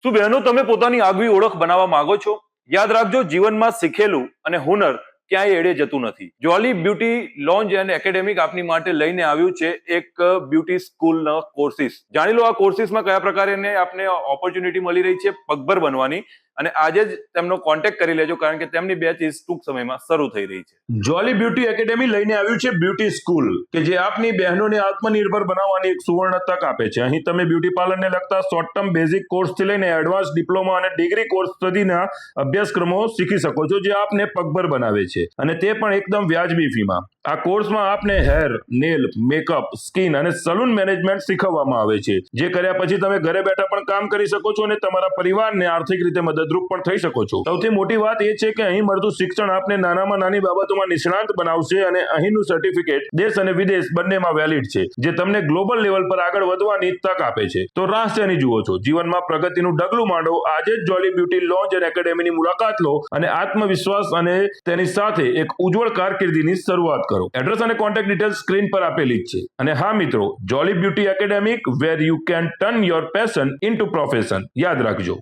શું બહેનો તમે પોતાની આગવી ઓળખ બનાવવા માંગો છો? યાદ રાખજો, જીવનમાં શીખેલું અને હુનર ક્યાંય એડે જતું નથી. જોલી બ્યુટી લોન્જ એન્ડ એકેડેમિક આપની માટે લઈને આવ્યું છે એક બ્યુટી સ્કૂલના કોર્સિસ. જાણી લો આ કોર્સિસમાં કયા પ્રકારે આપને ઓપોર્ચ્યુનિટી મળી રહી છે પગભર બનવાની, અને આજે જ તેમનો કોન્ટેક્ટ કરી લેજો કારણ કે તેમની બેચ ટૂંક સમયમાં શરૂ થઈ રહી છે. જોલી બ્યુટી એકેડેમી લઈને આવ્યું છે બ્યુટી સ્કૂલ કે જે આપની બહેનોને આત્મનિર્ભર બનાવવાની એક સુવર્ણ તક આપે છે. અહીં તમે બ્યુટી પાર્લરને લગતા શોર્ટ ટર્મ બેઝિક કોર્સથી લઈને એડવાન્સ ડિપ્લોમા અને ડિગ્રી કોર્સ સુધીના અભ્યાસક્રમો શીખી શકો છો જે આપને પગભર બનાવે છે, અને તે પણ એકદમ વ્યાજબી ફીમાં. આ કોર્સમાં આપને હેર, નેલ, મેકઅપ, સ્કિન અને સલૂન મેનેજમેન્ટ શીખવવામાં આવે છે, જે કર્યા પછી તમે ઘરે બેઠા પણ કામ કરી શકો છો અને તમારા પરિવારને આર્થિક રીતે મદદરૂપ પણ થઈ શકો છો. સૌથી મોટી વાત એ છે કે અહીં મળતું શિક્ષણ આપને નાનામાં નાની બાબતોમાં નિષ્ણાંત બનાવશે, અને અહીંનું સર્ટિફિકેટ દેશ અને વિદેશ બંનેમાં વેલિડ છે, જે તમને ગ્લોબલ લેવલ પર આગળ વધવાની તક આપે છે. તો રાહ શેની જુઓ છો? જીવનમાં પ્રગતિનું ડગલું માંડો. આજે જ જોલી બ્યુટી લોન્જ એન્ડ એકેડેમીની મુલાકાત લો અને આત્મવિશ્વાસ અને તેની સાથે એક ઉજ્જવળ કારકિર્દીની શરૂઆત કરો. એડ્રેસ અને કોન્ટેક્ટ ડિટેલ્સ સ્ક્રીન પર આપેલી જ છે. અને હા મિત્રો, Jolly Beauty Academic, where you can turn your passion into profession. યાદ રાખજો.